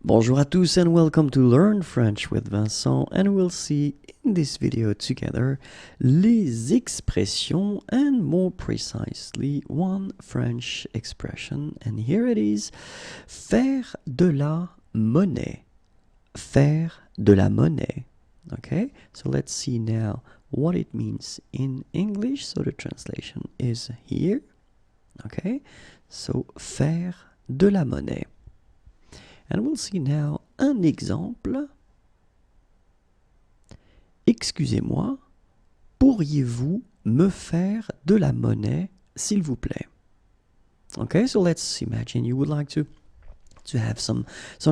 Bonjour à tous and welcome to Learn French with Vincent, and we'll see in this video together les expressions and more precisely one French expression, and here it is: faire de la monnaie. Faire de la monnaie. Okay, so let's see now what it means in English. So the translation is here. Okay, so faire de la monnaie. And we'll see now un exemple. Excusez-moi, pourriez-vous me faire de la monnaie, s'il vous plaît? Okay, so let's imagine you would like to have some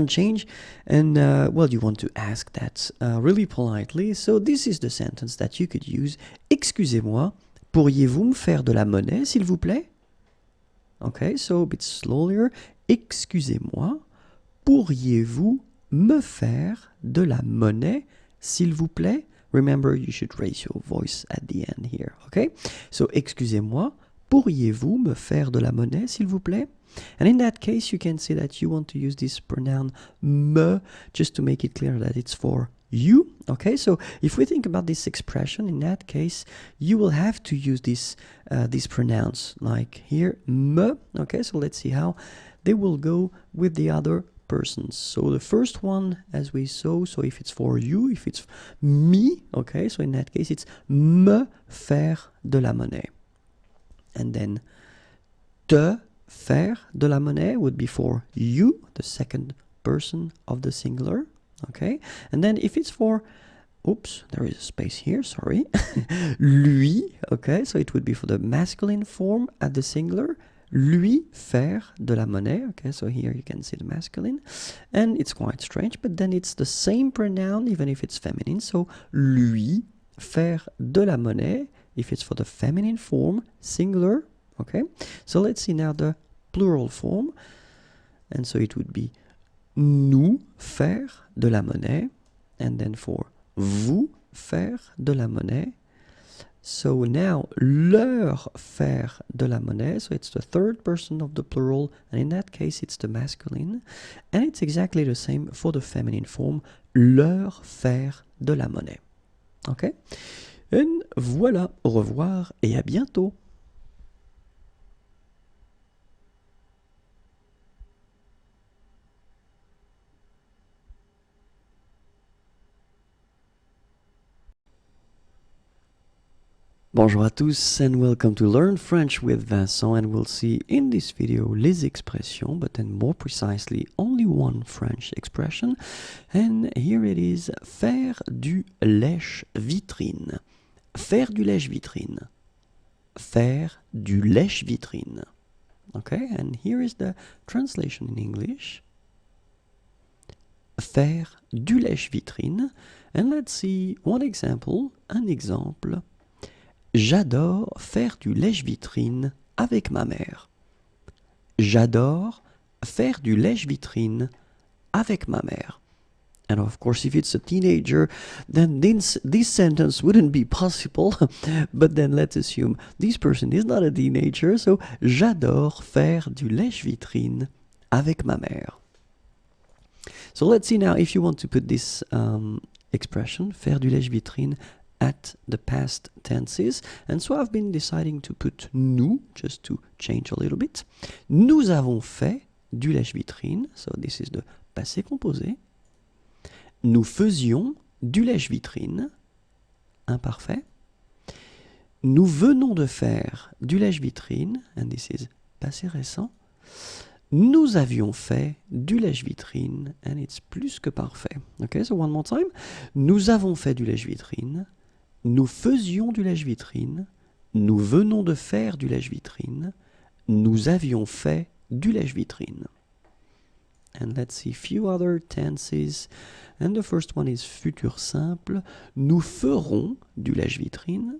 change, and well, you want to ask that really politely. So this is the sentence that you could use. Excusez-moi, pourriez-vous me faire de la monnaie, s'il vous plaît? Okay, so a bit slower. Excusez-moi, pourriez-vous me faire de la monnaie, s'il vous plaît? Remember, you should raise your voice at the end here, okay? So, excusez-moi, pourriez-vous me faire de la monnaie, s'il vous plaît? And in that case, you can say that you want to use this pronoun me, just to make it clear that it's for you, okay? So, if we think about this expression, in that case, you will have to use this these pronouns, like here, me, okay? So, let's see how they will go with the other persons. So the first one, as we saw, so if it's for you, if it's me, okay, so in that case it's me faire de la monnaie. And then te faire de la monnaie would be for you, the second person of the singular, okay? And then if it's for, oops, there is a space here, sorry, lui, okay, so it would be for the masculine form at the singular. Lui faire de la monnaie, okay, so here you can see the masculine, and it's quite strange, but then it's the same pronoun even if it's feminine, so lui faire de la monnaie if it's for the feminine form, singular, okay. So let's see now the plural form, and so it would be nous faire de la monnaie, and then for vous faire de la monnaie. So now, leur faire de la monnaie, so it's the third person of the plural, and in that case it's the masculine, and it's exactly the same for the feminine form, leur faire de la monnaie. Okay? And voilà, au revoir et à bientôt. Bonjour à tous and welcome to Learn French with Vincent, and we'll see in this video les expressions, but then more precisely only one French expression, and here it is: faire du lèche-vitrine. Faire du lèche-vitrine. Faire du lèche-vitrine. Okay, and here is the translation in English. Faire du lèche-vitrine, and let's see one example, un exemple. J'adore faire du lèche-vitrine avec ma mère. J'adore faire du lèche-vitrine avec ma mère. And of course, if it's a teenager, then this sentence wouldn't be possible. But then let's assume this person is not a teenager, so j'adore faire du lèche-vitrine avec ma mère. So let's see now if you want to put this expression, faire du lèche-vitrine, at the past tenses, and so I've been deciding to put nous, just to change a little bit. Nous avons fait du lèche-vitrine, so this is the passé composé. Nous faisions du lèche-vitrine, imparfait. Nous venons de faire du lèche-vitrine, and this is passé récent. Nous avions fait du lèche-vitrine, and it's plus que parfait. Okay, so one more time. Nous avons fait du lèche-vitrine. Nous faisions du lèche-vitrine, nous venons de faire du lèche-vitrine, nous avions fait du lèche-vitrine. And let's see a few other tenses. And the first one is futur simple. Nous ferons du lèche-vitrine.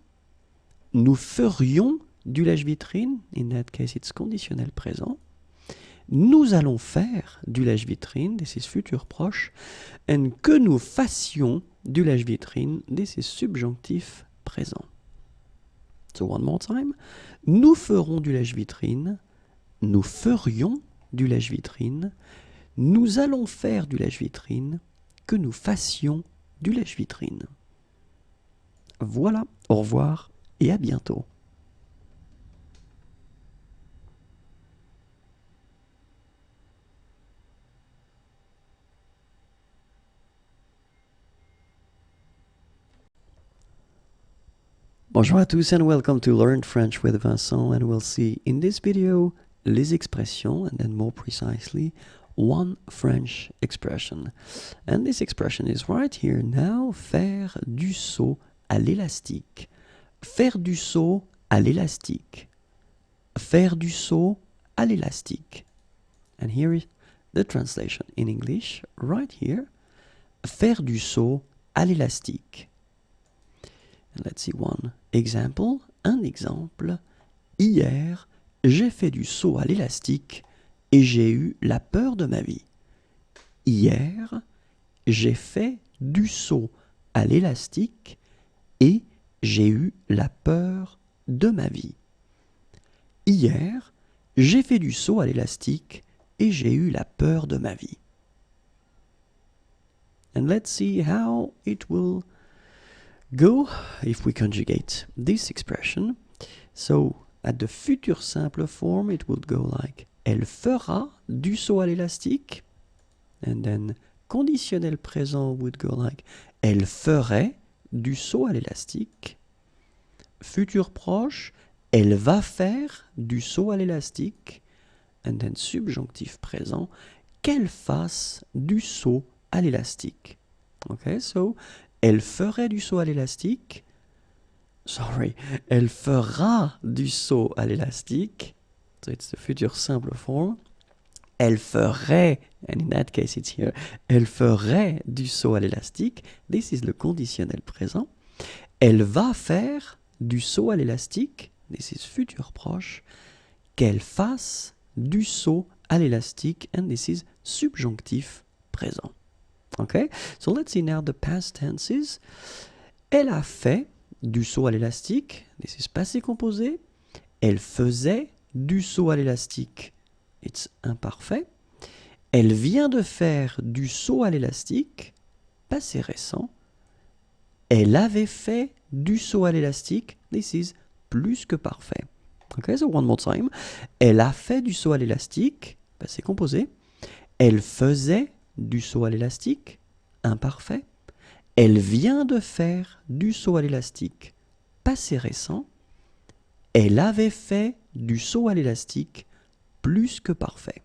Nous ferions du lèche-vitrine. In that case, it's conditionnel présent. Nous allons faire du lèche-vitrine. This is futur proche. And que nous fassions du lèche-vitrine. This is subjonctif présent. So one more time. Nous ferons du lèche-vitrine. Nous ferions du lèche-vitrine. nous allons faire du lèche-vitrine, que nous fassions du lèche-vitrine. Voilà, au revoir et à bientôt. Bonjour à tous and welcome to Learn French with Vincent, and we'll see in this video les expressions and then more precisely one French expression. And this expression is right here now, faire du saut à l'élastique. Faire du saut à l'élastique. Faire du saut à l'élastique. And here is the translation in English right here. Faire du saut à l'élastique. And let's see one example. Un exemple. Hier, j'ai fait du saut à l'élastique et j'ai eu la peur de ma vie. Hier, j'ai fait du saut à l'élastique et j'ai eu la peur de ma vie. Hier, j'ai fait du saut à l'élastique et j'ai eu la peur de ma vie. And let's see how it will go if we conjugate this expression. So at the futur simple form it would go like elle fera du saut à l'élastique, and then conditionnel présent would go like elle ferait du saut à l'élastique. Futur proche, elle va faire du saut à l'élastique, and then subjonctif présent, qu'elle fasse du saut à l'élastique. Okay, so elle ferait du saut à l'élastique. Sorry, elle fera du saut à l'élastique. So it's the future simple form. Elle ferait, and in that case it's here, elle ferait du saut à l'élastique. This is le conditionnel présent. Elle va faire du saut à l'élastique. This is futur proche. Qu'elle fasse du saut à l'élastique. And this is subjonctif présent. Okay, so let's see now the past tenses. Elle a fait du saut à l'élastique. This is passé composé. Elle faisait du saut à l'élastique. It's imparfait. Elle vient de faire du saut à l'élastique. Passé récent. Elle avait fait du saut à l'élastique. This is plus que parfait. Okay, so one more time. Elle a fait du saut à l'élastique. Passé composé. Elle faisait du saut à l'élastique, imparfait. Elle vient de faire du saut à l'élastique, passé récent. Elle avait fait du saut à l'élastique, plus que parfait.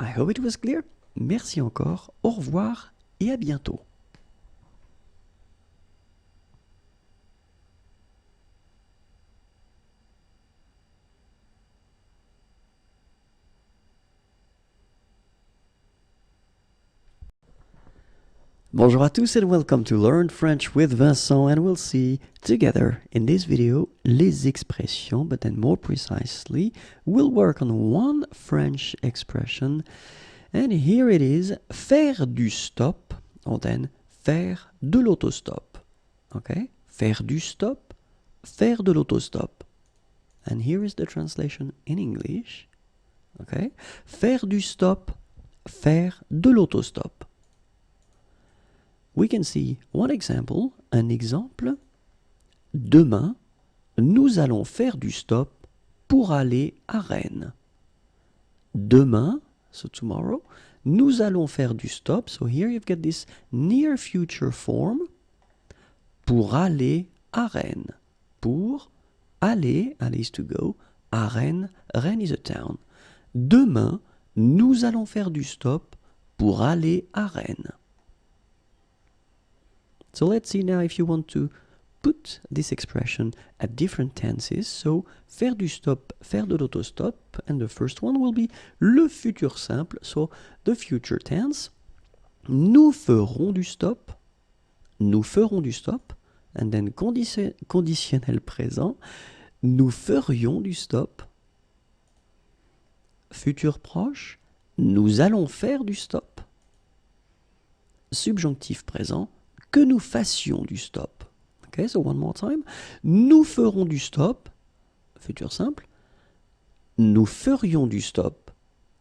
I hope it was clear. Merci encore, au revoir et à bientôt. Bonjour à tous and welcome to Learn French with Vincent, and we'll see together in this video les expressions, but then more precisely we'll work on one French expression, and here it is, faire du stop, or then faire de l'autostop. Okay, faire du stop, faire de l'autostop. And here is the translation in English. Okay, faire du stop, faire de l'autostop. We can see one example, un exemple. Demain, nous allons faire du stop pour aller à Rennes. Demain, so tomorrow, nous allons faire du stop. So here you've got this near future form. Pour aller à Rennes. Pour aller, aller is to go, à Rennes, Rennes is a town. Demain, nous allons faire du stop pour aller à Rennes. So let's see now if you want to put this expression at different tenses. So, faire du stop, faire de l'autostop. And the first one will be le futur simple. So, the future tense. Nous ferons du stop. Nous ferons du stop. And then conditionnel présent. Nous ferions du stop. Futur proche. Nous allons faire du stop. Subjonctif présent. Que nous fassions du stop. Okay, so one more time. Nous ferons du stop, futur simple. Nous ferions du stop,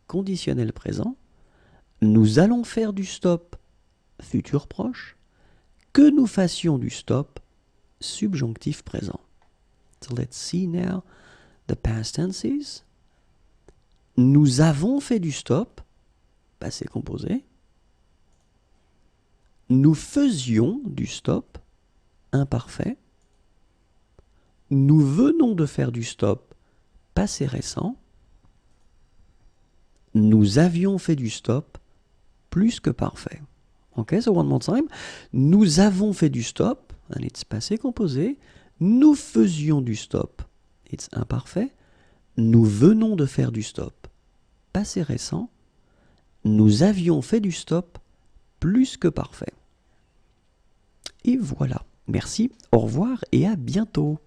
conditionnel présent. Nous allons faire du stop, futur proche. Que nous fassions du stop, subjonctif présent. So let's see now the past tenses. Nous avons fait du stop, passé composé. Nous faisions du stop, imparfait. Nous venons de faire du stop, passé récent. Nous avions fait du stop, plus que parfait. Okay, so one more time. Nous avons fait du stop, and it's passé composé. Nous faisions du stop, it's imparfait. Nous venons de faire du stop, passé récent. Nous avions fait du stop, plus que parfait. Et voilà. Merci, au revoir et à bientôt.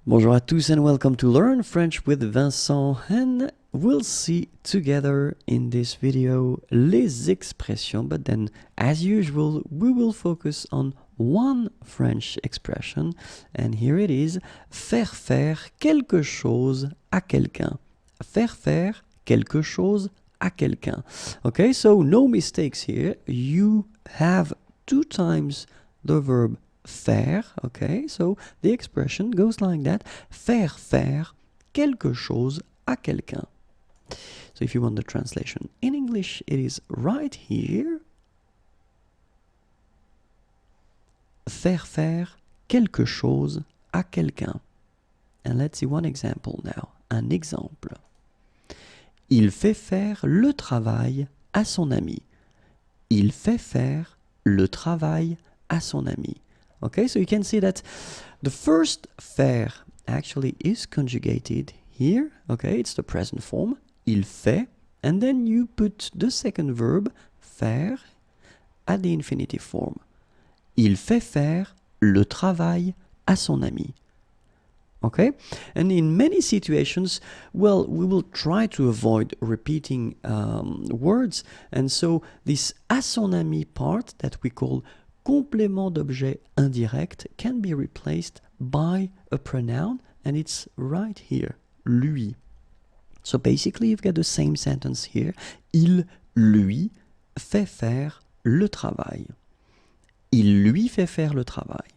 Bonjour à tous and welcome to Learn French with Vincent, and we'll see together in this video les expressions, but then as usual we will focus on one French expression, and here it is: faire faire quelque chose à quelqu'un. Faire faire quelque chose à quelqu'un. Okay, so no mistakes here. You have 2 times the verb faire, okay, so the expression goes like that: faire faire quelque chose à quelqu'un. So if you want the translation in English, it is right here. Faire faire quelque chose à quelqu'un. And let's see one example now. Un exemple. Il fait faire le travail à son ami. Il fait faire le travail à son ami. Okay, so you can see that the first faire actually is conjugated here. Okay, it's the present form. Il fait, and then you put the second verb, faire, at the infinitive form. Il fait faire le travail à son ami. Okay, and in many situations, well, we will try to avoid repeating words, and so this à son ami part that we call complément d'objet indirect can be replaced by a pronoun, and it's right here, lui. So basically you've got the same sentence here. Il lui fait faire le travail. Il lui fait faire le travail.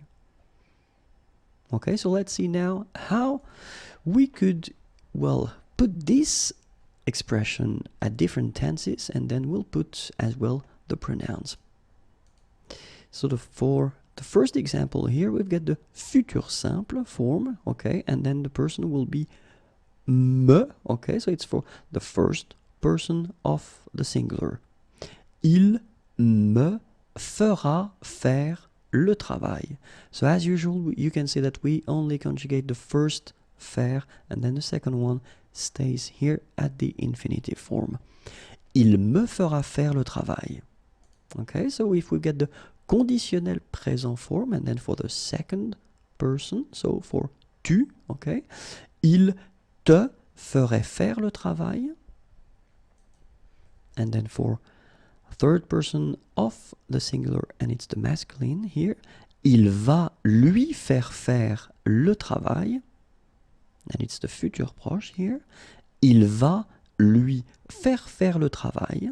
Okay, so let's see now how we could, well, put this expression at different tenses, and then we'll put as well the pronouns. So for the first example here, we've got the futur simple form, okay, and then the person will be me, okay, so it's for the first person of the singular. Il me fera faire le travail. So as usual, you can see that we only conjugate the first faire, and then the second one stays here at the infinitive form. Il me fera faire le travail. Okay, so if we get the conditionnel présent form, and then for the second person, so for tu, okay, il te ferait faire le travail, and then for third person of the singular, and it's the masculine here, il va lui faire le travail, and it's the futur proche here, il va lui faire le travail,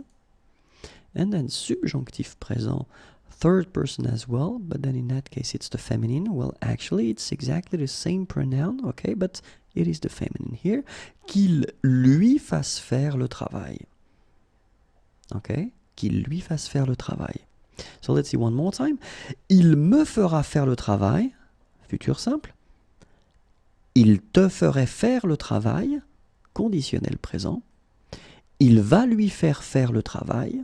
and then subjonctif présent, third person as well, but then in that case it's the feminine. Well, actually it's exactly the same pronoun, okay, but it is the feminine here. Qu'il lui fasse faire le travail. Okay, qu'il lui fasse faire le travail. So let's see one more time. Il me fera faire le travail, futur simple. Il te ferait faire le travail, conditionnel présent. Il va lui faire le travail,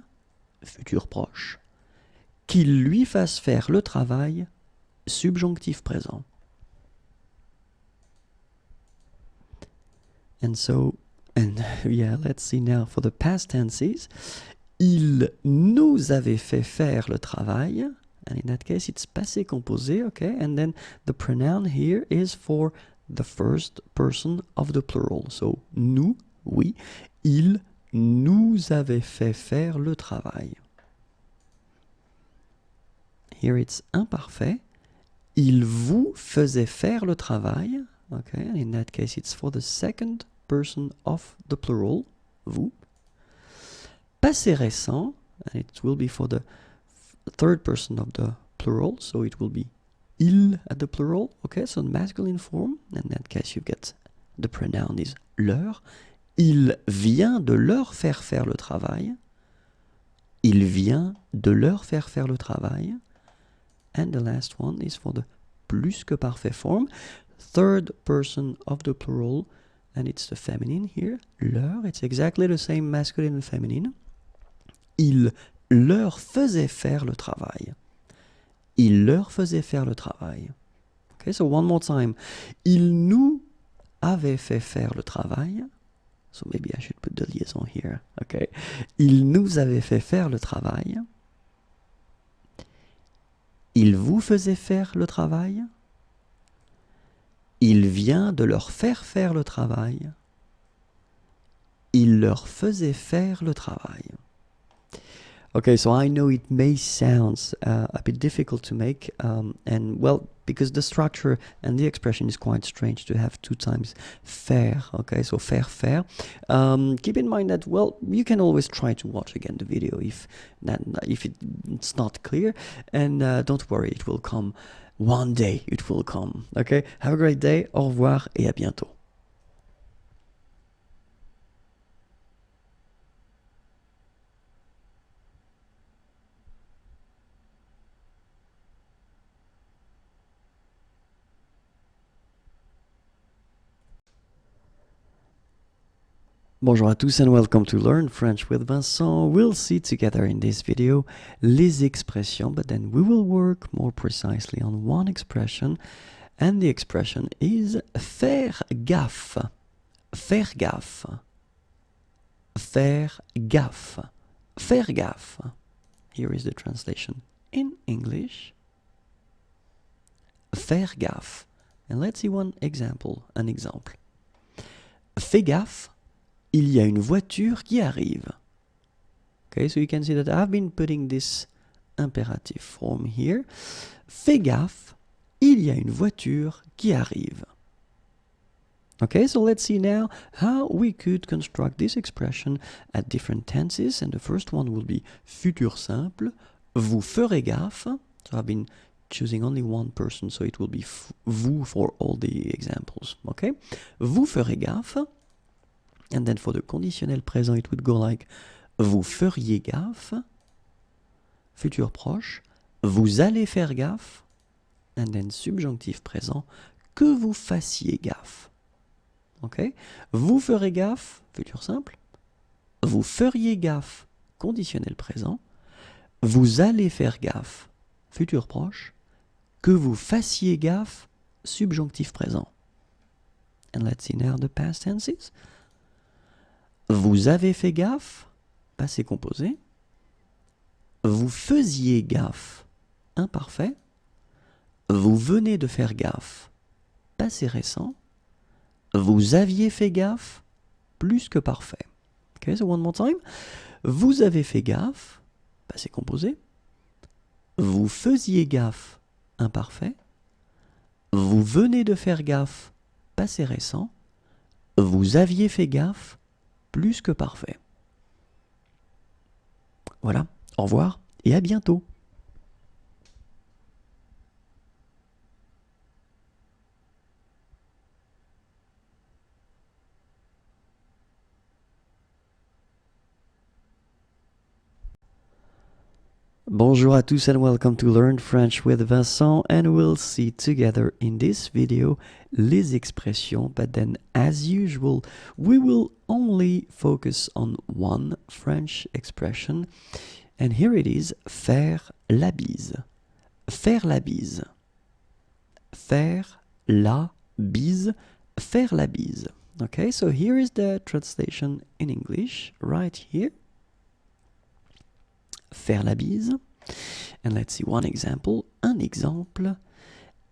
futur proche. Qu'il lui fasse faire le travail, subjonctif présent. And so, and yeah, let's see now for the past tenses. Il nous avait fait faire le travail, and in that case it's passé composé, okay, and then the pronoun here is for the first person of the plural. So, nous, oui, il nous avait fait faire le travail. Here it's imparfait. Il vous faisait faire le travail. Okay, and in that case it's for the second person of the plural, vous. Passé récent, and it will be for the third person of the plural, so it will be il at the plural, okay, so the masculine form, in that case you get the pronoun is leur. Il vient de leur faire faire le travail. Il vient de leur faire faire le travail. And the last one is for the plus que parfait form, third person of the plural, and it's the feminine here, leur, it's exactly the same masculine and feminine. Il leur faisait faire le travail. Il leur faisait faire le travail. Okay, so one more time. Il nous avait fait faire le travail. So maybe I should put the liaison here. Okay. Il nous avait fait faire le travail. Il vous faisait faire le travail. Il vient de leur faire faire le travail. Il leur faisait faire le travail. Okay, so I know it may sound a bit difficult to make, and well, because the structure and the expression is quite strange to have two times faire, okay, so faire. Keep in mind that, well, you can always try to watch again the video if it's not clear, and don't worry, it will come. One day it will come, okay? Have a great day, au revoir et à bientôt. Bonjour à tous and welcome to Learn French with Vincent. We'll see together in this video les expressions, but then we will work more precisely on one expression, and the expression is faire gaffe. Faire gaffe. Faire gaffe. Faire gaffe. Here is the translation in English. Faire gaffe. And let's see one example, an example. Fais gaffe. Il y a une voiture qui arrive. Okay, so you can see that I've been putting this imperative form here. Fais gaffe, il y a une voiture qui arrive. Okay, so let's see now how we could construct this expression at different tenses. And the first one will be futur simple. Vous ferez gaffe. So I've been choosing only one person, so it will be vous for all the examples. Okay, vous ferez gaffe. And then for the conditionnel présent, it would go like vous feriez gaffe, futur proche, vous allez faire gaffe, and then subjonctif présent, que vous fassiez gaffe. Okay? Vous ferez gaffe, futur simple, vous feriez gaffe, conditionnel présent, vous allez faire gaffe, futur proche, que vous fassiez gaffe, subjonctif présent. And let's see now the past tenses. Vous avez fait gaffe, passé composé. Vous faisiez gaffe, imparfait. Vous venez de faire gaffe, passé récent. Vous aviez fait gaffe, plus que parfait. Okay, so one more time. Vous avez fait gaffe, passé composé. Vous faisiez gaffe, imparfait. Vous venez de faire gaffe, passé récent. Vous aviez fait gaffe, plus que parfait. Voilà, au revoir et à bientôt. Bonjour à tous and welcome to Learn French with Vincent, and we'll see together in this video les expressions, but then as usual we will only focus on one French expression, and here it is, faire la bise. Faire la bise. Faire la bise. Faire la bise. Okay, so here is the translation in English right here. Faire la bise. And let's see one example. Un exemple.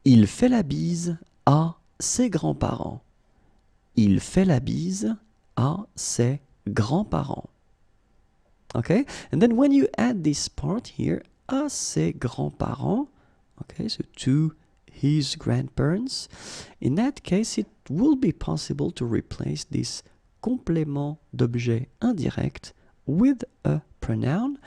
Il fait la bise à ses grands-parents. Il fait la bise à ses grands-parents. Okay, and then when you add this part here, à ses grands-parents, okay, so to his grandparents, in that case it will be possible to replace this complément d'objet indirect with a pronoun,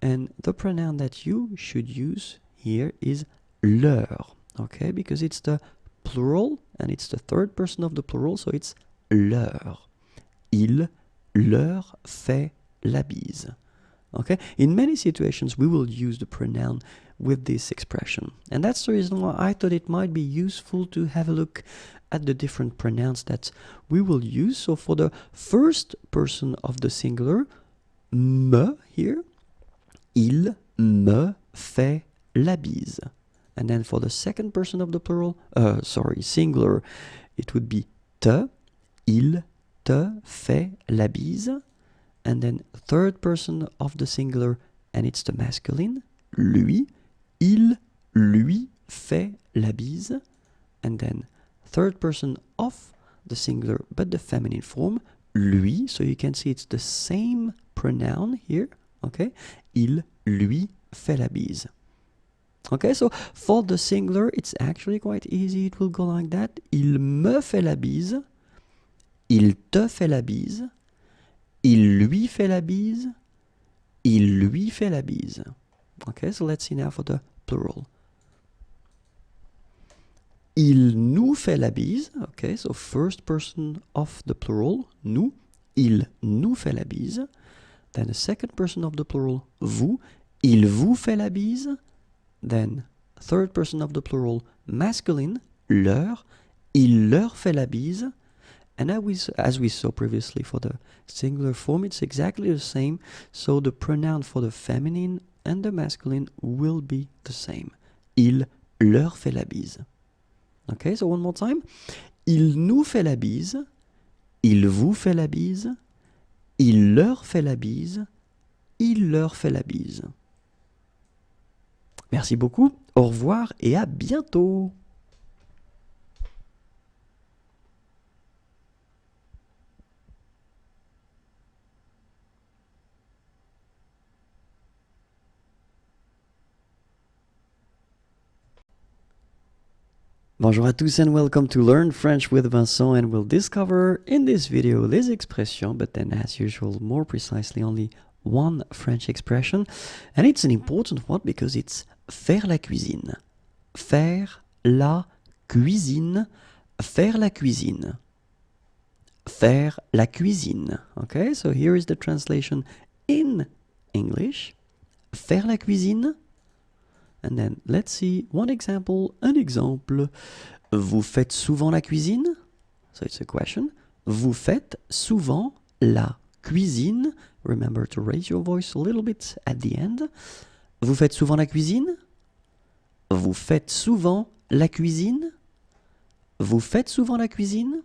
and the pronoun that you should use here is leur, okay, because it's the plural and it's the third person of the plural, so it's leur. Il leur fait la bise. Okay? In many situations, we will use the pronoun with this expression. And that's the reason why I thought it might be useful to have a look at the different pronouns that we will use. So for the first person of the singular, me here, il me fait la bise. And then for the second person of the plural, singular, it would be te, il te fait la bise. And then third person of the singular, and it's the masculine, lui, il lui fait la bise. And then third person of the singular, but the feminine form, lui. So you can see it's the same pronoun here, okay? Il lui fait la bise. Okay, so for the singular, it's actually quite easy. It will go like that. Il me fait la bise. Il te fait la bise. Il lui fait la bise. Il lui fait la bise. Okay, so let's see now for the plural. Il nous fait la bise. Okay, so first person of the plural, nous. Il nous fait la bise. Then the second person of the plural, vous. Il vous fait la bise. Then third person of the plural, masculine, leur. Il leur fait la bise. And as we saw previously for the singular form, it's exactly the same. So the pronoun for the feminine and the masculine will be the same. Il leur fait la bise. Okay, so one more time. Il nous fait la bise. Il vous fait la bise. Il leur fait la bise. Il leur fait la bise. Merci beaucoup. Au revoir et à bientôt. Bonjour à tous and welcome to Learn French with Vincent, and we'll discover in this video les expressions, but then as usual more precisely only one French expression, and it's an important one because it's faire la cuisine. Faire la cuisine. Faire la cuisine. Faire la cuisine. Okay, so here is the translation in English. Faire la cuisine. And then let's see one example. Un exemple. Vous faites souvent la cuisine? So it's a question. Vous faites souvent la cuisine? Remember to raise your voice a little bit at the end. Vous faites souvent la cuisine? Vous faites souvent la cuisine? Vous faites souvent la cuisine?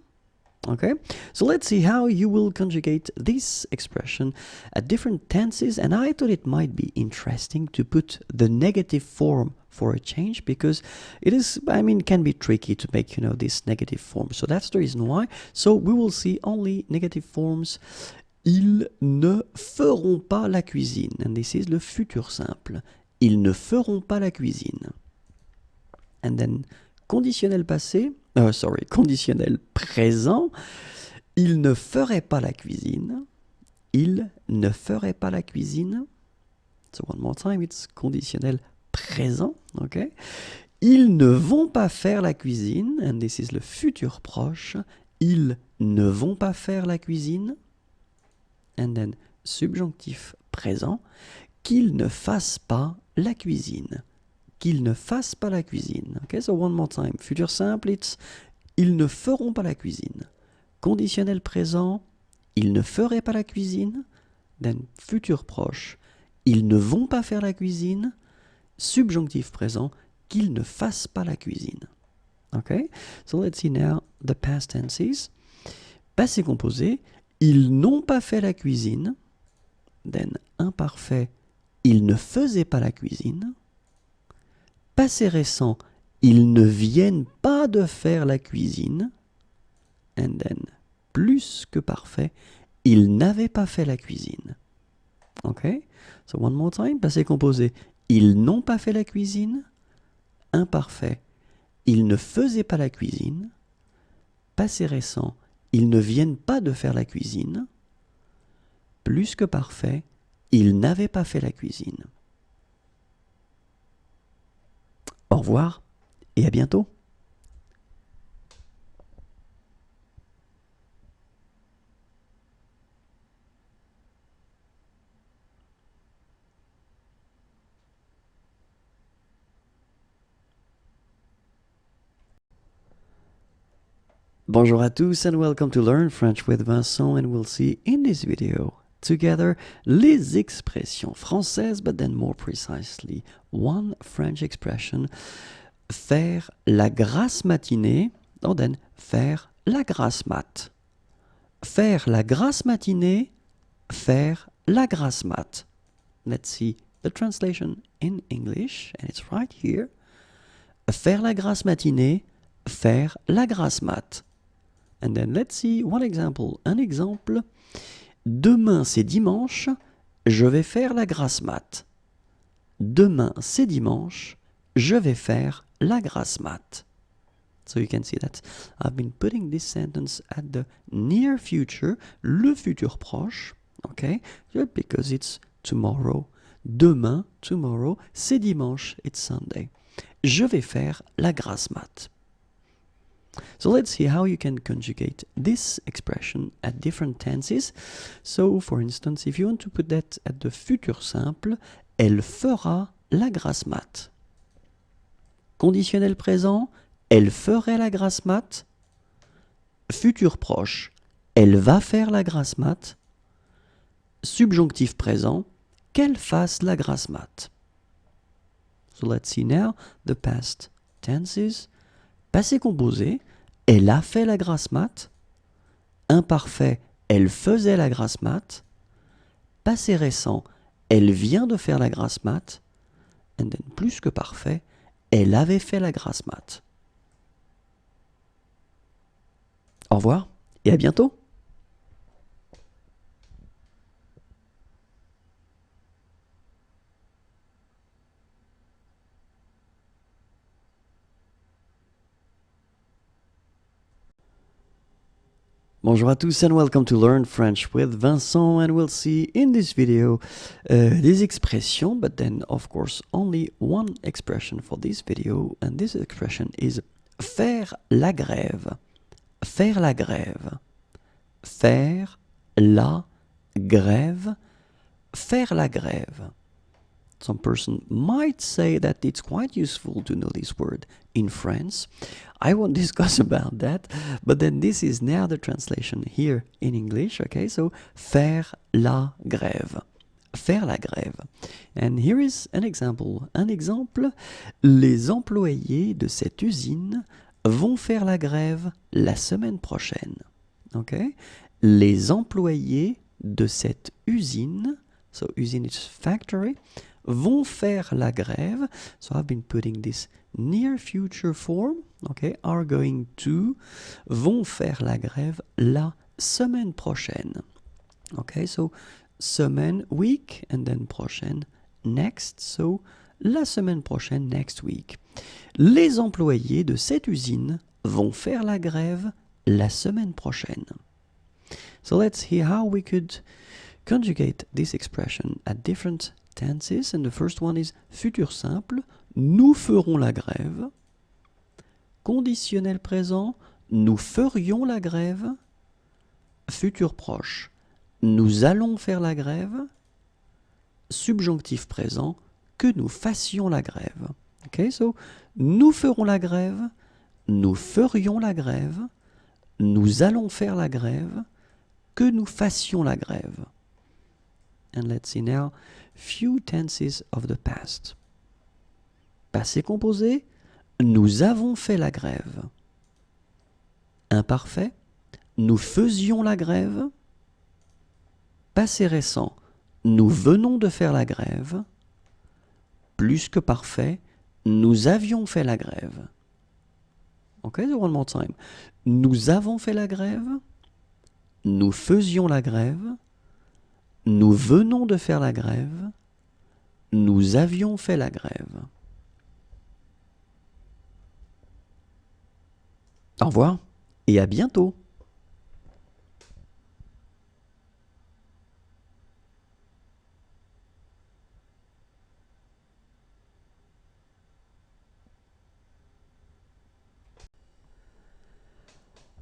Okay, so let's see how you will conjugate this expression at different tenses, and I thought it might be interesting to put the negative form for a change, because it is, can be tricky to make, this negative form. So that's the reason why. So we will see only negative forms. Ils ne feront pas la cuisine, and this is le futur simple. Ils ne feront pas la cuisine. And then conditionnel passé, conditionnel présent, il ne ferait pas la cuisine. Il ne ferait pas la cuisine. So one more time, it's conditionnel présent, okay? Ils ne vont pas faire la cuisine, and this is le futur proche. Ils ne vont pas faire la cuisine. And then subjonctif présent, qu'ils ne fassent pas la cuisine. Qu'ils ne fassent pas la cuisine. Okay, so one more time. Futur simple, it's ils ne feront pas la cuisine. Conditionnel présent, ils ne feraient pas la cuisine. Then futur proche, ils ne vont pas faire la cuisine. Subjonctif présent, qu'ils ne fassent pas la cuisine. Okay, so let's see now the past tenses. Passé composé, ils n'ont pas fait la cuisine. Then imparfait, ils ne faisaient pas la cuisine. Passé récent, ils ne viennent pas de faire la cuisine. And then, plus que parfait, il n'avait pas fait la cuisine. Ok? So one more time, passé composé. Ils n'ont pas fait la cuisine. Imparfait. Ils ne faisaient pas la cuisine. Passé récent. Ils ne viennent pas de faire la cuisine. Plus que parfait. Ils n'avaient pas fait la cuisine. Au revoir et à bientôt. Bonjour à tous and welcome to Learn French with Vincent, and we'll see in this video together les expressions françaises, but then more precisely one French expression, faire la grasse matinée, or then faire la grasse mat. Faire la grasse matinée, faire la grasse mat. Let's see the translation in English, and it's right here. Faire la grasse matinée, faire la grasse mat. And then let's see one example. Un exemple. Demain c'est dimanche, je vais faire la grasse mat. Demain c'est dimanche, je vais faire la grasse mat. So you can see that I've been putting this sentence at the near future, le futur proche, okay? Because it's tomorrow. Demain, tomorrow, c'est dimanche, it's Sunday. Je vais faire la grasse mat. So let's see how you can conjugate this expression at different tenses. So, for instance, if you want to put that at the futur simple, elle fera la grasse mat. Conditionnel présent, elle ferait la grasse mat. Futur proche, elle va faire la grasse mat. Subjonctif présent, qu'elle fasse la grasse mat. So let's see now the past tenses. Passé composé, elle a fait la grasse mat. Imparfait, elle faisait la grasse mat. Passé récent, elle vient de faire la grasse mat. And then plus que parfait, elle avait fait la grasse mat. Au revoir et à bientôt. Bonjour à tous and welcome to Learn French with Vincent, and we'll see in this video des expressions, but then of course only one expression for this video, and this expression is faire la grève. Faire la grève. Faire la grève. Faire la grève. Some person might say that it's quite useful to know this word in France. I won't discuss about that, but then this is now the translation here in English, okay? So, faire la grève. Faire la grève. And here is an example. Un exemple, les employés de cette usine vont faire la grève la semaine prochaine. Okay? Les employés de cette usine, so usine is factory, vont faire la grève. So I've been putting this near future form, okay, are going to, vont faire la grève la semaine prochaine. Okay, so semaine, week, and then prochaine, next, so la semaine prochaine, next week. Les employés de cette usine vont faire la grève la semaine prochaine. So let's hear how we could conjugate this expression at different tenses, and the first one is futur simple, nous ferons la grève. Conditionnel présent, nous ferions la grève. Futur proche, nous allons faire la grève. Subjonctif présent, que nous fassions la grève. Okay, so nous ferons la grève, nous ferions la grève, nous allons faire la grève, que nous fassions la grève. And let's see now few tenses of the past. Passé composé, nous avons fait la grève. Imparfait, nous faisions la grève. Passé récent, nous venons de faire la grève. Plus que parfait, nous avions fait la grève. Okay, so one more time. Nous avons fait la grève. nous faisions la grève, nous venons de faire la grève, nous avions fait la grève. Au revoir et à bientôt.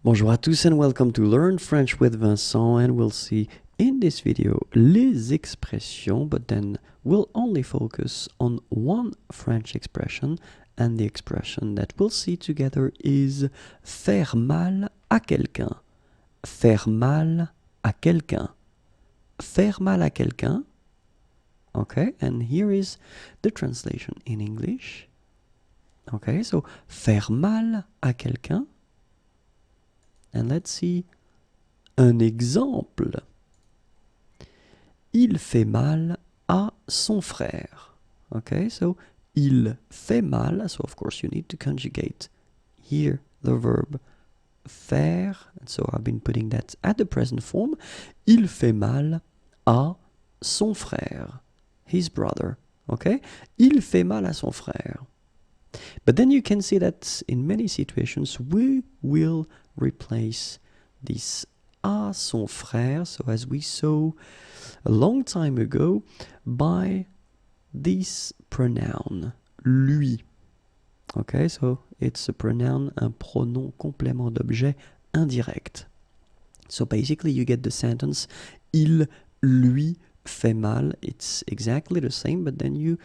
Bonjour à tous and welcome to Learn French with Vincent, and we'll see in this video les expressions, but then we'll only focus on one French expression, and the expression that we'll see together is faire mal à quelqu'un. Faire mal à quelqu'un. Faire mal à quelqu'un. Okay, and here is the translation in English. Okay, so faire mal à quelqu'un. And let's see un exemple. Il fait mal à son frère. Okay, so il fait mal. So of course you need to conjugate here the verb faire. And so I've been putting that at the present form. Il fait mal à son frère. His brother. Okay, il fait mal à son frère. But then you can see that in many situations we will replace this à son frère, so as we saw a long time ago, by this pronoun, lui. Okay, so it's a pronoun, un pronom complément d'objet indirect. So basically you get the sentence, il lui fait mal. It's exactly the same, but then you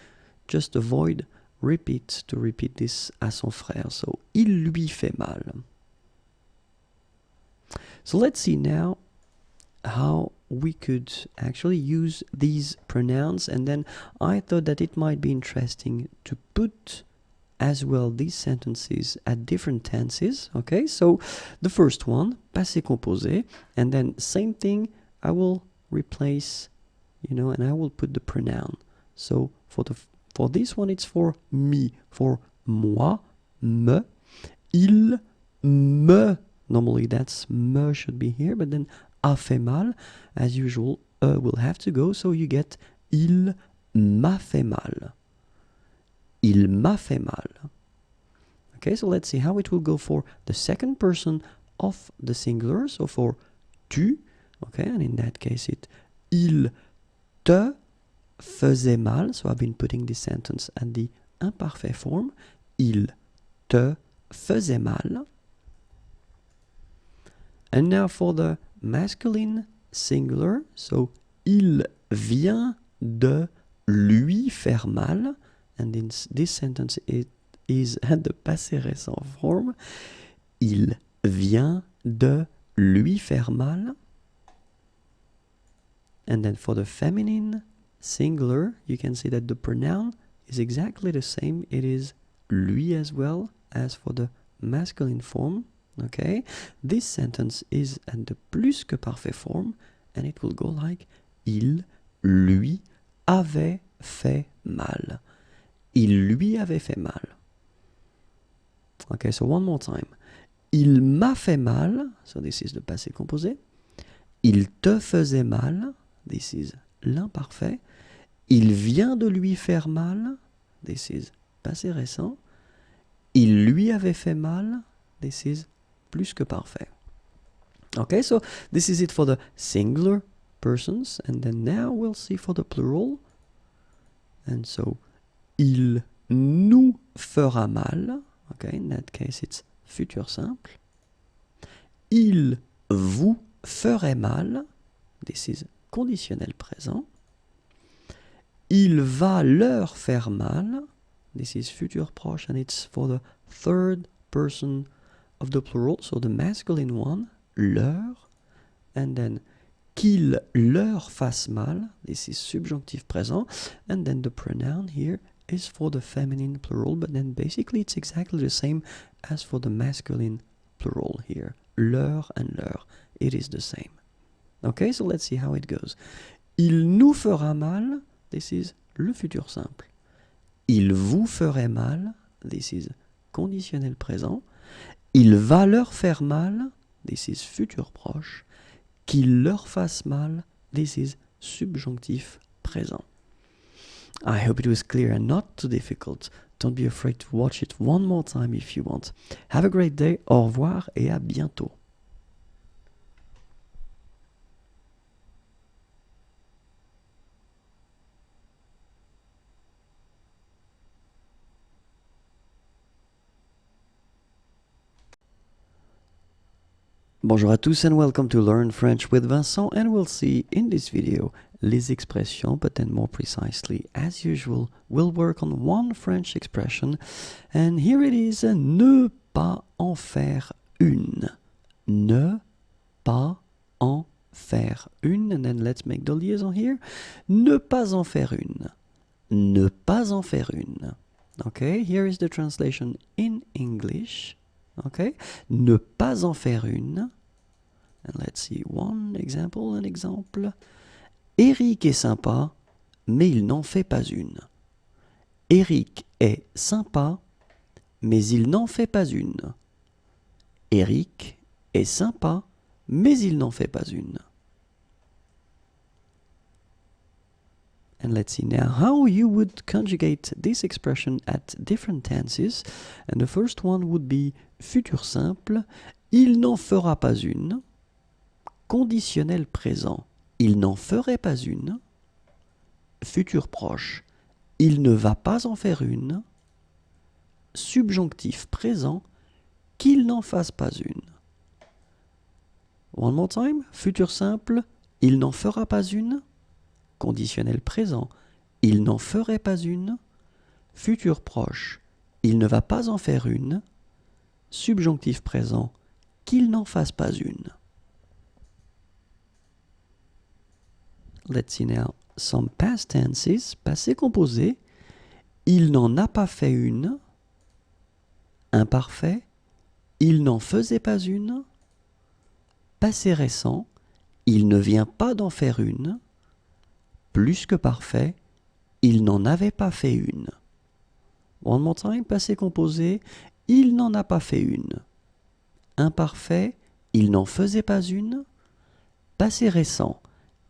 just avoid repeat this à son frère. So il lui fait mal. So let's see now how we could actually use these pronouns, and then I thought that it might be interesting to put as well these sentences at different tenses. Okay, so the first one, passé composé, and then same thing, I will replace, and I will put the pronoun. So for this one it's for me, for moi, me, il me. Normally that's me should be here, but then a fait mal, as usual, will have to go, so you get il m'a fait mal. Il m'a fait mal. Okay, so let's see how it will go for the second person of the singular, so for tu, okay, and in that case il te faisait mal, so I've been putting this sentence at the imparfait form, il te faisait mal. And now for the masculine singular, so il vient de lui faire mal, and this sentence is at the passé récent form, il vient de lui faire mal. And then for the feminine singular, you can see that the pronoun is exactly the same. It is lui as well as for the masculine form. Okay, this sentence is at the plus que parfait form, and it will go like il lui avait fait mal. Il lui avait fait mal. Okay, so one more time. Il m'a fait mal, so this is the passé composé. Il te faisait mal, this is l'imparfait. Il vient de lui faire mal, this is passé récent. Il lui avait fait mal, this is plus que parfait. Okay, so this is it for the singular persons, and then now we'll see for the plural. And so, il nous fera mal. Okay, in that case it's futur simple. Il vous ferait mal. This is conditionnel présent. Il va leur faire mal. This is futur proche, and it's for the third person of the plural, so the masculine one, leur, and then qu'il leur fasse mal, this is subjonctif présent, and then the pronoun here is for the feminine plural, but then basically it's exactly the same as for the masculine plural here, leur and leur, it is the same. Okay, so let's see how it goes. Il nous fera mal, this is le futur simple. Il vous ferait mal, this is conditionnel présent. Il va leur faire mal, this is futur proche. qu'il leur fasse mal, this is subjonctif présent. I hope it was clear and not too difficult. Don't be afraid to watch it one more time if you want. Have a great day, au revoir et à bientôt. Bonjour à tous and welcome to Learn French with Vincent, and we'll see in this video les expressions, but then more precisely, as usual, we'll work on one French expression, and here it is, ne pas en faire une. Ne pas en faire une, and then let's make the liaison here. Ne pas en faire une. Ne pas en faire une. Okay, here is the translation in English. Okay, ne pas en faire une. And let's see one example, un exemple. Eric est sympa, mais il n'en fait pas une. Eric est sympa, mais il n'en fait pas une. Eric est sympa, mais il n'en fait pas une. And let's see now how you would conjugate this expression at different tenses. And the first one would be futur simple, il n'en fera pas une. Conditionnel présent, il n'en ferait pas une. Futur proche, il ne va pas en faire une. Subjonctif présent, qu'il n'en fasse pas une. One more time, futur simple, il n'en fera pas une. Conditionnel présent, il n'en ferait pas une. Futur proche, il ne va pas en faire une. Subjonctif présent, qu'il n'en fasse pas une. Let's see now some past tenses, passé composé. Il n'en a pas fait une. Imparfait, il n'en faisait pas une. Passé récent, il ne vient pas d'en faire une. Plus que parfait, il n'en avait pas fait une. One more time, passé composé, il n'en a pas fait une. Imparfait, il n'en faisait pas une. Passé récent,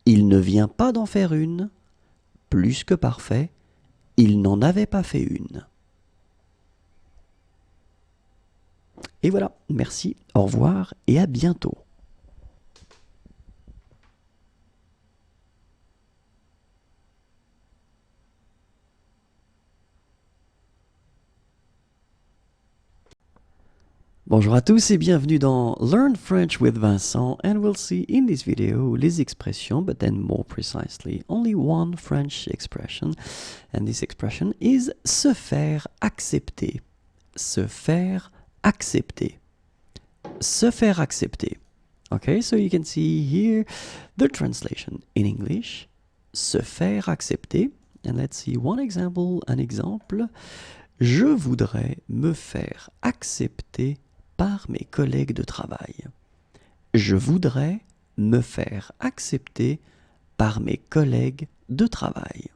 il ne vient pas d'en faire une. Plus que parfait, il n'en avait pas fait une. Et voilà, merci, au revoir et à bientôt. Bonjour à tous et bienvenue dans Learn French with Vincent, and we'll see in this video les expressions, but then more precisely only one French expression, and this expression is se faire accepter. Se faire accepter. Se faire accepter. Okay, so you can see here the translation in English, se faire accepter, and let's see one example, un exemple. Je voudrais me faire accepter par mes collègues de travail. Je voudrais me faire accepter par mes collègues de travail.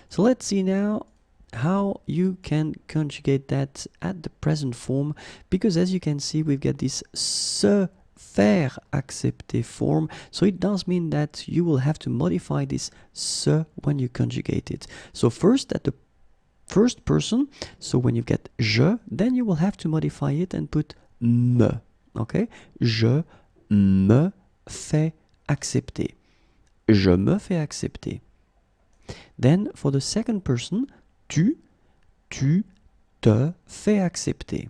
So let's see now how you can conjugate that at the present form, because as you can see we've got this se faire accepter form, so it does mean that you will have to modify this se when you conjugate it. So first at the first person, so when you get je, then you will have to modify it and put me, okay? Je me fais accepter. Je me fais accepter. Then for the second person, tu te fais accepter.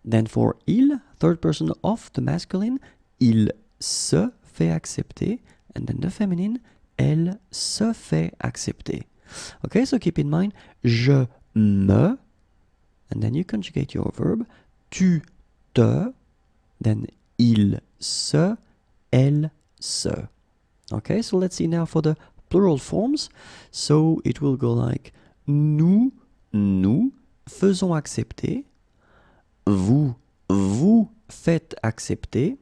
Then for il, third person of the masculine, il se fait accepter, and then the feminine, elle se fait accepter. Okay, so keep in mind, je me, and then you conjugate your verb, tu te, then il se, elle se. Okay, so let's see now for the plural forms. So it will go like, nous faisons accepter, vous faites accepter,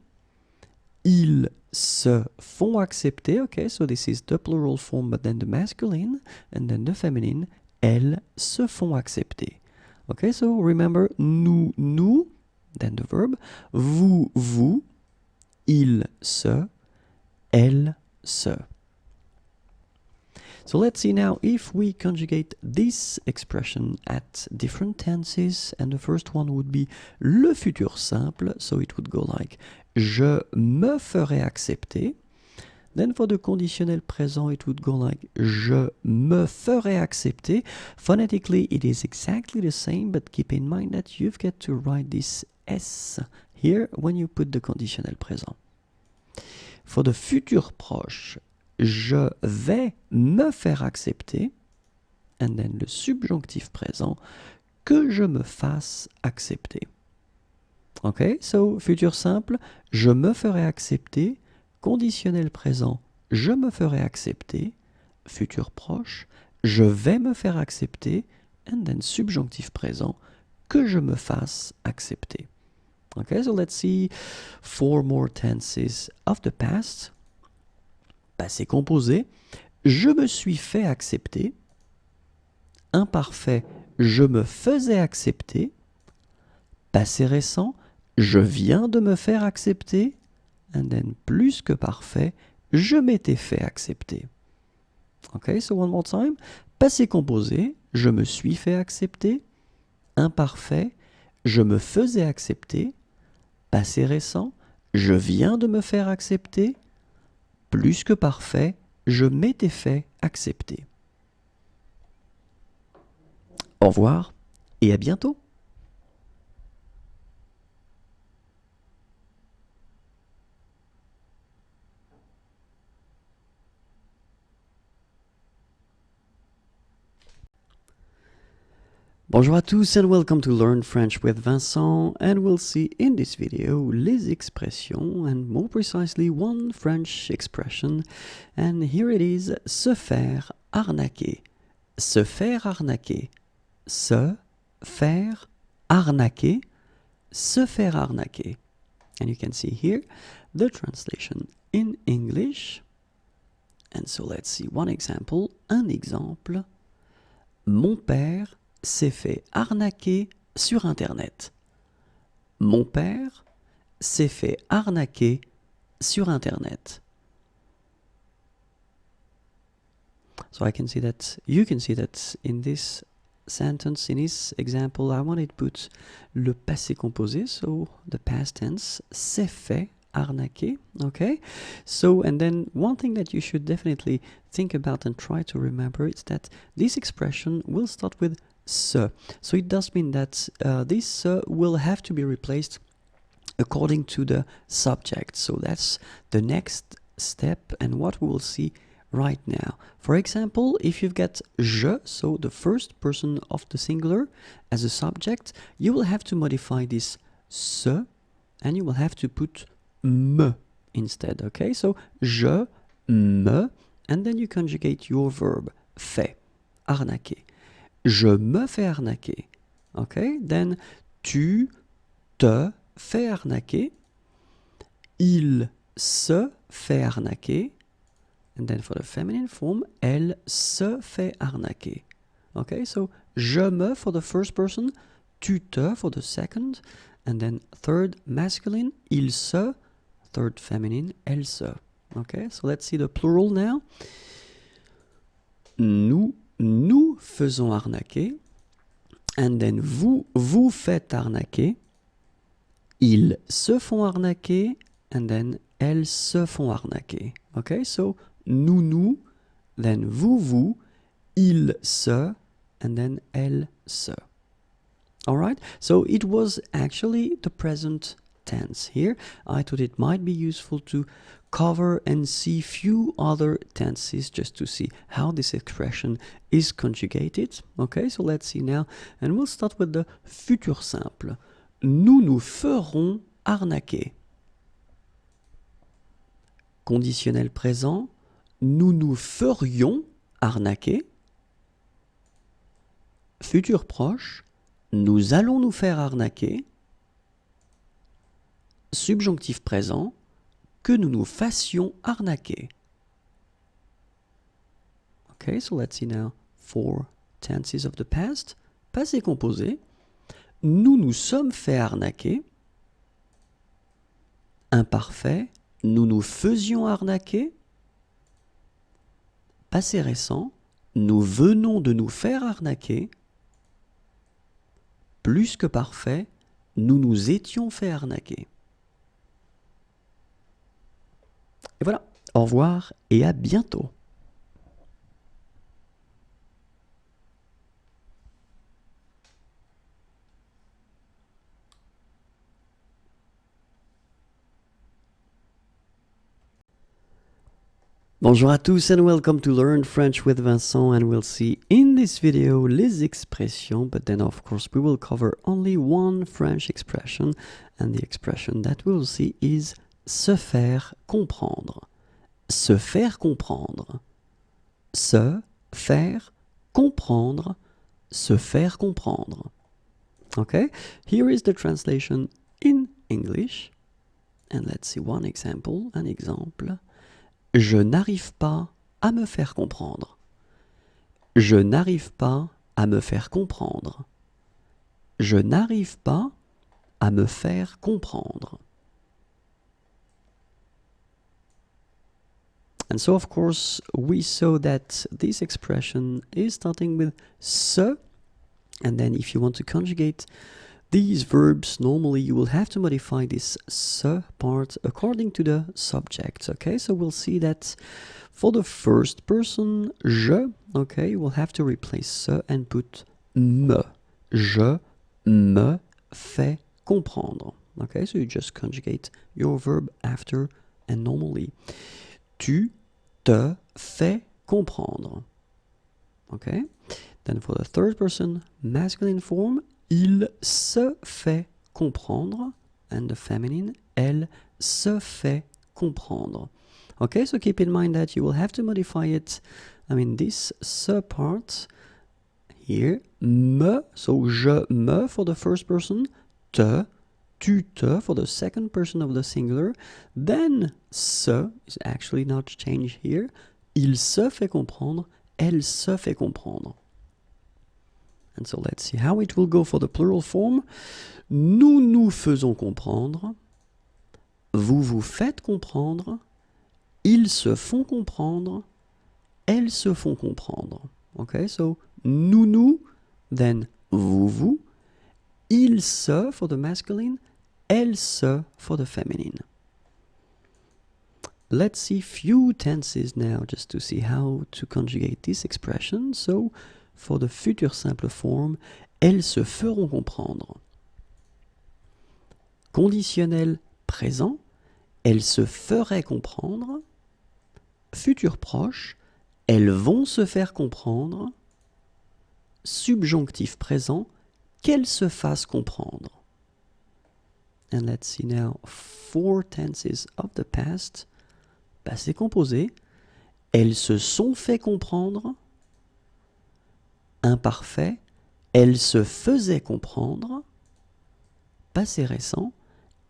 ils se font accepter. Okay, so this is the plural form, but then the masculine, and then the feminine, elles se font accepter. Okay, so remember, nous, then the verb, vous, il se, elle se. So let's see now if we conjugate this expression at different tenses, and the first one would be le futur simple, so it would go like je me ferai accepter. Then for the conditionnel présent, it would go like je me ferai accepter. Phonetically, it is exactly the same, but keep in mind that you've got to write this S here when you put the conditionnel présent. For the futur proche, je vais me faire accepter, and then le subjonctif présent, que je me fasse accepter. Okay, so futur simple, je me ferai accepter, conditionnel présent, je me ferai accepter, futur proche, je vais me faire accepter, and then subjonctif présent, que je me fasse accepter. Okay, so let's see 4 more tenses of the past. Passé composé, je me suis fait accepter. Imparfait, je me faisais accepter. Passé récent, je viens de me faire accepter. And then plus que parfait, je m'étais fait accepter. Okay, so one more time. Passé composé, je me suis fait accepter. Imparfait, je me faisais accepter. Passé récent, je viens de me faire accepter. Plus que parfait, je m'étais fait accepter. Au revoir et à bientôt. Bonjour à tous and welcome to Learn French with Vincent, and we'll see in this video les expressions, and more precisely one French expression, and here it is, se faire arnaquer. Se faire arnaquer. Se faire arnaquer. Se faire arnaquer. And you can see here the translation in English. And so let's see one example. Un exemple. Mon père s'est fait arnaquer sur Internet. Mon père s'est fait arnaquer sur Internet. So I can see that, you can see that in this sentence, in this example, I wanted to put le passé composé, so the past tense, s'est fait arnaquer, okay? So, and then one thing that you should definitely think about and try to remember is that this expression will start with se. So it does mean that this se will have to be replaced according to the subject. So that's the next step and what we will see right now. For example, if you've got je, so the first person of the singular as a subject, you will have to modify this se and you will have to put me instead, okay? So je, me, and then you conjugate your verb, fait, arnaquer. Je me fais arnaquer. Okay? Then tu te fais arnaquer. Il se fait arnaquer. And then for the feminine form, elle se fait arnaquer. Okay? So je me for the first person, tu te for the second, and then third masculine, il se, third feminine, elle se. Okay? So let's see the plural now. Nous faisons arnaquer, and then vous faites arnaquer, ils se font arnaquer, and then elles se font arnaquer. Okay, so nous, then vous, ils se, and then elles se. Alright, so it was actually the present tense here. I thought it might be useful to cover and see few other tenses just to see how this expression is conjugated. Okay, so let's see now, and we'll start with the futur simple. Nous ferons arnaquer. Conditionnel présent, nous ferions arnaquer. Futur proche, nous allons nous faire arnaquer. Subjonctif présent, que nous nous fassions arnaquer. Okay, so let's see now 4 tenses of the past. Passé composé. Nous nous sommes fait arnaquer. Imparfait. nous nous faisions arnaquer. Passé récent, nous venons de nous faire arnaquer. Plus que parfait, nous nous étions fait arnaquer. Et voilà, au revoir et à bientôt. Bonjour à tous and welcome to Learn French with Vincent, and we'll see in this video les expressions, but then of course we will cover only one French expression, and the expression that we'll see is se faire comprendre. Se faire comprendre. Se faire comprendre. Se faire comprendre. Okay, here is the translation in English, and let's see one example, un exemple. Je n'arrive pas à me faire comprendre. Je n'arrive pas à me faire comprendre. Je n'arrive pas à me faire comprendre. And so, of course, we saw that this expression is starting with se, and then if you want to conjugate these verbs, normally you will have to modify this se part according to the subject, okay? So we'll see that for the first person, je, okay, you will have to replace se and put me. Je me fais comprendre, okay? So you just conjugate your verb after and normally. Tu te fais comprendre, okay? Then for the third person, masculine form, il se fait comprendre, and the feminine, elle se fait comprendre. Okay, so keep in mind that you will have to modify it. I mean, this se part here, me, so je me for the first person, te, tu te for the second person of the singular, then se is actually not changed here, il se fait comprendre, elle se fait comprendre. And so let's see how it will go for the plural form. Nous nous faisons comprendre. Vous vous faites comprendre. Ils se font comprendre. Elles se font comprendre. Okay, so nous, then vous. Ils se for the masculine. Elles se for the feminine. Let's see few tenses now just to see how to conjugate this expression. So, for the future simple form, elles se feront comprendre. Conditionnel présent, elles se feraient comprendre. Futur proche, elles vont se faire comprendre. Subjonctif présent, qu'elles se fassent comprendre. And let's see now 4 tenses of the past. Passé composé, elles se sont fait comprendre. Imparfait, elles se faisaient comprendre. Passé récent,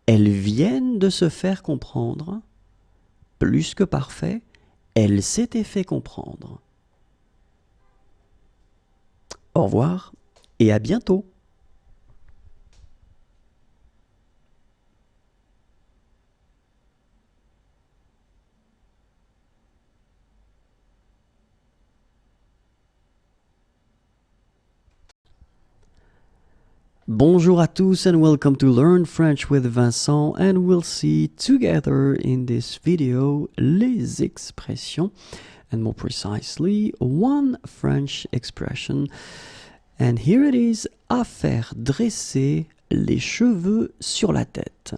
elles viennent de se faire comprendre. Plus que parfait, elles s'étaient fait comprendre. Au revoir et à bientôt. Bonjour à tous and welcome to Learn French with Vincent, and we'll see together in this video les expressions, and more precisely one French expression, and here it is, à faire dresser les cheveux sur la tête.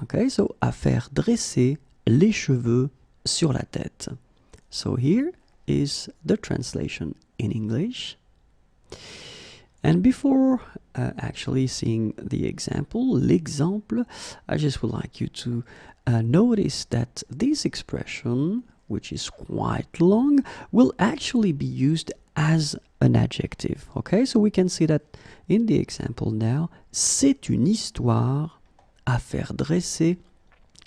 Okay, so à faire dresser les cheveux sur la tête. So here is the translation in English. And before actually seeing the example, l'exemple, I just would like you to notice that this expression, which is quite long, will actually be used as an adjective. Okay, so we can see that in the example now, c'est une histoire à faire dresser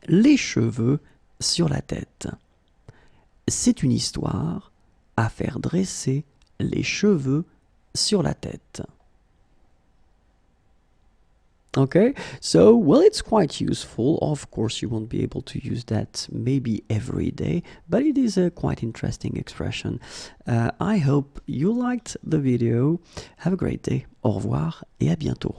les cheveux sur la tête. C'est une histoire à faire dresser les cheveux sur la tête. Okay, so, well, it's quite useful. Of course, you won't be able to use that maybe every day, but it is a quite interesting expression. I hope you liked the video. Have a great day. Au revoir et à bientôt.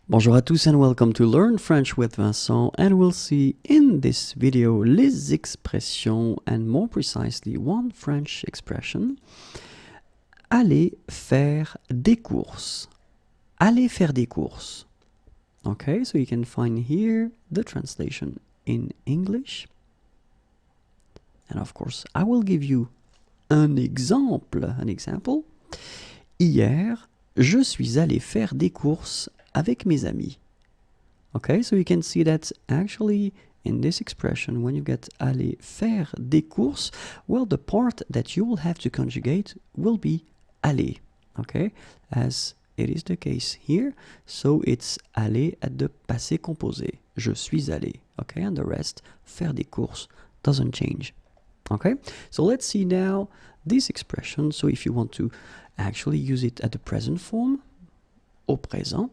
Bonjour à tous and welcome to Learn French with Vincent, and we'll see in this video les expressions and more precisely one French expression. Aller faire des courses. Aller faire des courses. Okay, so you can find here the translation in English. And of course, I will give you an example. Hier, je suis allé faire des courses avec mes amis. Okay, so you can see that actually in this expression, when you get aller faire des courses, well, the part that you will have to conjugate will be aller, okay, as it is the case here. So it's aller at the passé composé. Je suis allé, okay, and the rest, faire des courses, doesn't change. Okay, so let's see now this expression. So if you want to actually use it at the present form, au présent,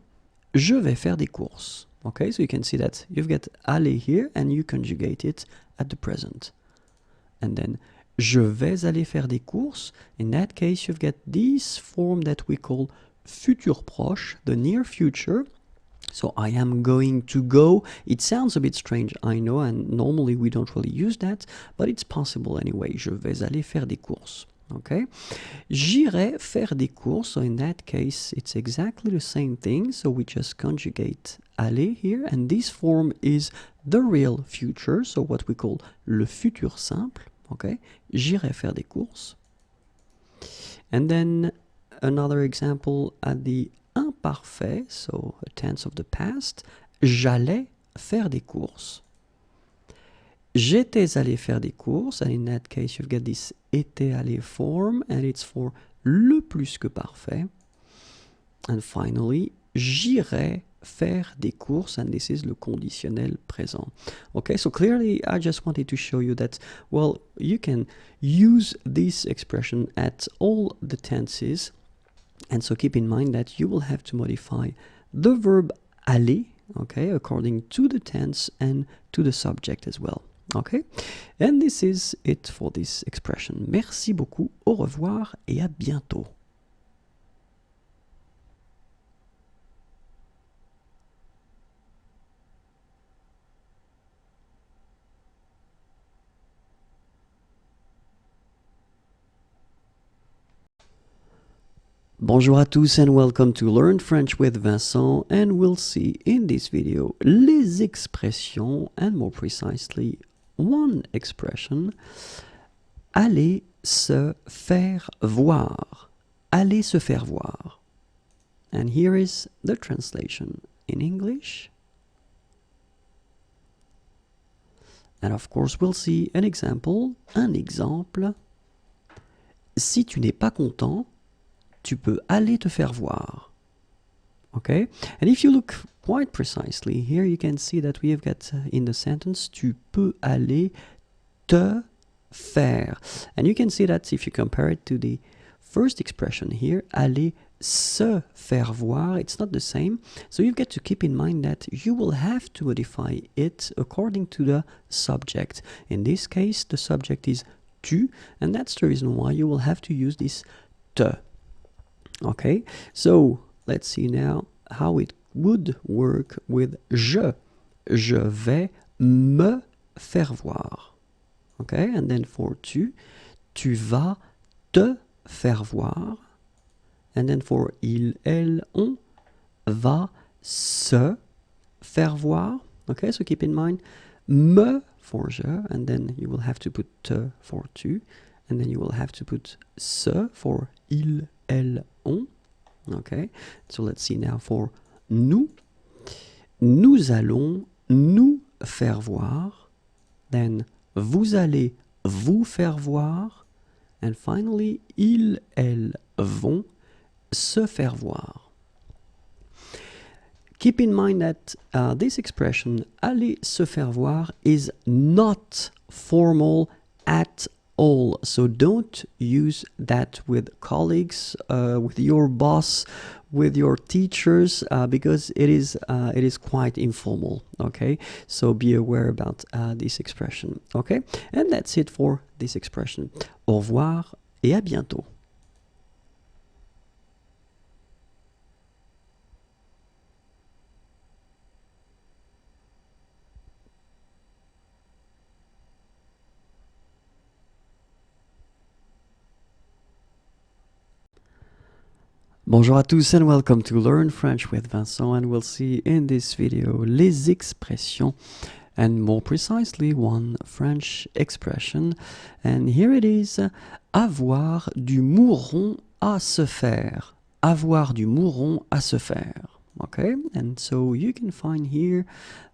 je vais faire des courses. Okay, so you can see that you've got aller here and you conjugate it at the present. And then, je vais aller faire des courses. In that case, you've got this form that we call futur proche, the near future. So I am going to go. It sounds a bit strange, I know, and normally we don't really use that, but it's possible anyway. Je vais aller faire des courses. Okay, j'irai faire des courses. So in that case, it's exactly the same thing. So we just conjugate aller here, and this form is the real future. So what we call le futur simple. Okay, j'irai faire des courses. And then another example at the imparfait, so a tense of the past. J'allais faire des courses. J'étais allé faire des courses, and in that case you've got this été allé form, and it's for le plus que parfait. And finally, j'irai faire des courses, and this is le conditionnel présent. Okay, so clearly I just wanted to show you that, well, you can use this expression at all the tenses, and so keep in mind that you will have to modify the verb aller, okay, according to the tense and to the subject as well. Okay, and this is it for this expression. Merci beaucoup, au revoir et à bientôt. Bonjour à tous and welcome to Learn French with Vincent, and we'll see in this video les expressions and more precisely one expression, aller se faire voir. Aller se faire voir. And here is the translation in English. And of course we'll see an example, un exemple. Si tu n'es pas content, tu peux aller te faire voir. Okay? And if you look quite precisely, here you can see that we have got in the sentence, tu peux aller te faire. And you can see that if you compare it to the first expression here, aller se faire voir, it's not the same. So you've got to keep in mind that you will have to modify it according to the subject. In this case, the subject is tu, and that's the reason why you will have to use this te. Okay, so let's see now how it would work with je. Je vais me faire voir. Okay, and then for tu, tu vas te faire voir. And then for il, elle, on, va se faire voir. Okay, so keep in mind, me for je, and then you will have to put te for tu, and then you will have to put se for il, elle, on. Okay, so let's see now for nous. Nous allons nous faire voir. Then vous allez vous faire voir. And finally, ils, elles vont se faire voir. keep in mind that this expression, aller se faire voir, is not formal at all. So don't use that with colleagues, with your boss, with your teachers, because it is quite informal. Okay, so be aware about this expression. Okay, and that's it for this expression. Au revoir et à bientôt. Bonjour à tous and welcome to Learn French with Vincent, and we'll see in this video les expressions and more precisely one French expression, and here it is, avoir du mouron à se faire. Avoir du mouron à se faire. Okay, and so you can find here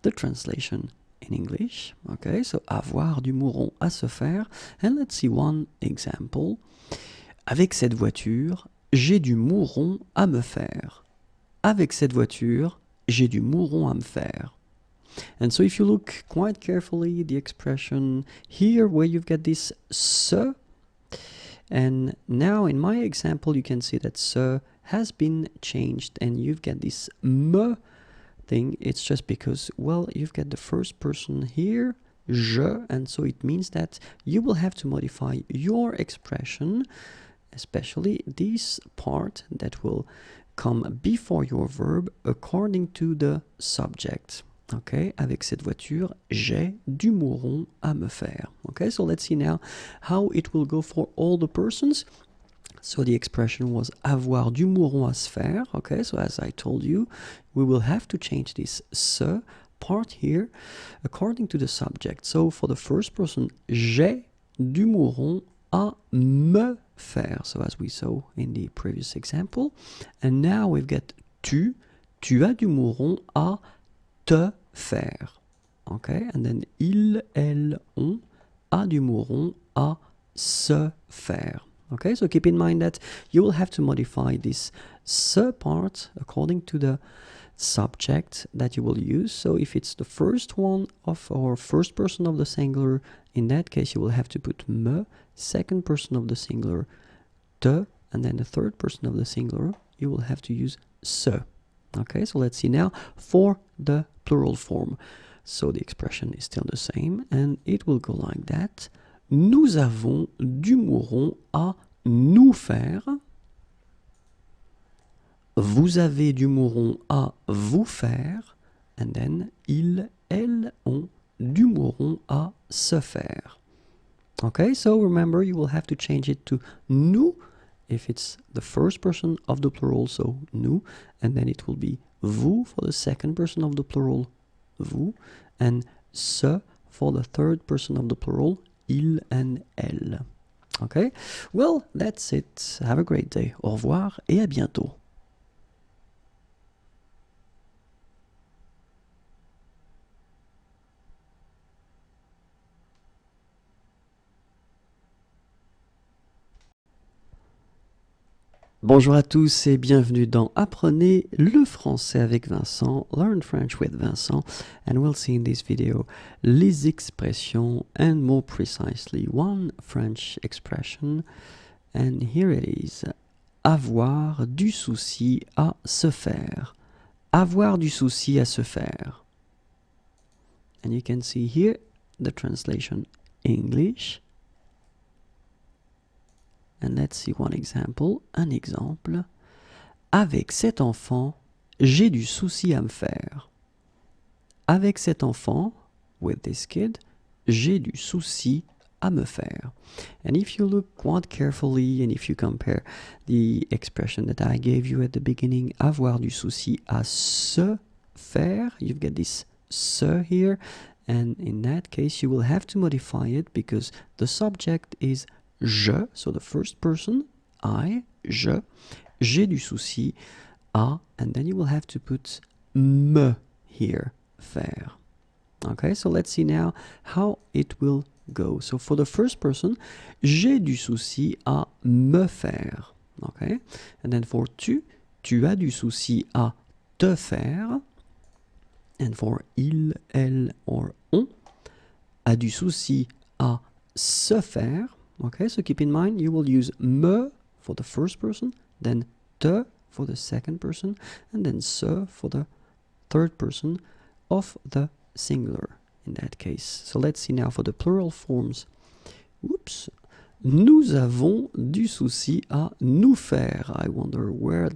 the translation in English. Okay, so avoir du mouron à se faire, and let's see one example. Avec cette voiture, j'ai du mouron à me faire. Avec cette voiture, j'ai du mouron à me faire. And so if you look quite carefully, the expression here where you've got this se, and now in my example you can see that se has been changed and you've got this me thing. It's just because, well, you've got the first person here, je, and so it means that you will have to modify your expression, especially this part that will come before your verb according to the subject. Okay, avec cette voiture, j'ai du mouron à me faire. Okay, so let's see now how it will go for all the persons. So the expression was avoir du mouron à se faire. Okay, so as I told you, we will have to change this se part here according to the subject. So for the first person, j'ai du mouron à me faire, so as we saw in the previous example. And now we've got tu as du mouron à te faire. Okay, and then il, elle, on a du mouron à se faire. Okay, so keep in mind that you will have to modify this se part according to the subject that you will use. So if it's the first one of or first person of the singular, in that case you will have to put me, second person of the singular, te, and then the third person of the singular, you will have to use se. Okay, so let's see now for the plural form. So the expression is still the same, and it will go like that. Nous avons du mouron à nous faire. Vous avez du mouron à vous faire. And then, ils, elles ont du mouron à se faire. Okay, so remember you will have to change it to nous if it's the first person of the plural, so nous, and then it will be vous for the second person of the plural, vous, and se for the third person of the plural, il and elle. Okay, well, that's it. Have a great day. Au revoir et à bientôt. Bonjour à tous et bienvenue dans Apprenez le français avec Vincent, Learn French with Vincent, and we'll see in this video les expressions and more precisely one French expression, and here it is, avoir du souci à se faire, avoir du souci à se faire, and you can see here the translation English. And let's see one example. Un exemple. Avec cet enfant, j'ai du souci à me faire. Avec cet enfant, with this kid, j'ai du souci à me faire. And if you look quite carefully and if you compare the expression that I gave you at the beginning, avoir du souci à se faire, you've got this se here. And in that case, you will have to modify it because the subject is je, so the first person, I, je, j'ai du souci à, and then you will have to put me here, faire. Okay, so let's see now how it will go. So for the first person, j'ai du souci à me faire. Okay, and then for tu as du souci à te faire. And for il, elle, or on, a du souci à se faire. Okay, so keep in mind you will use me for the first person, then te for the second person, and then se for the third person of the singular in that case. So let's see now for the plural forms. Oops. Nous avons du souci à nous faire. I wonder where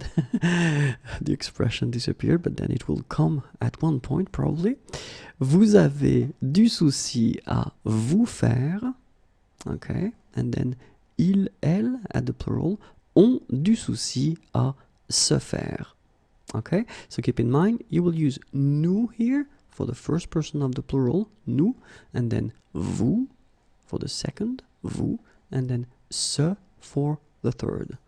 the expression disappeared, but then it will come at one point probably. Vous avez du souci à vous faire. Okay, and then il, elle, at the plural, ont du souci à se faire. Okay, so keep in mind, you will use nous here for the first person of the plural, nous, and then vous for the second, vous, and then se for the third.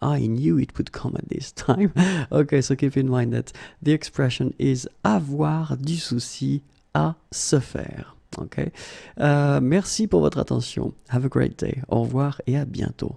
I knew it would come at this time. Okay, so keep in mind that the expression is avoir du souci à se faire. Okay, merci pour votre attention. Have a great day. Au revoir et à bientôt.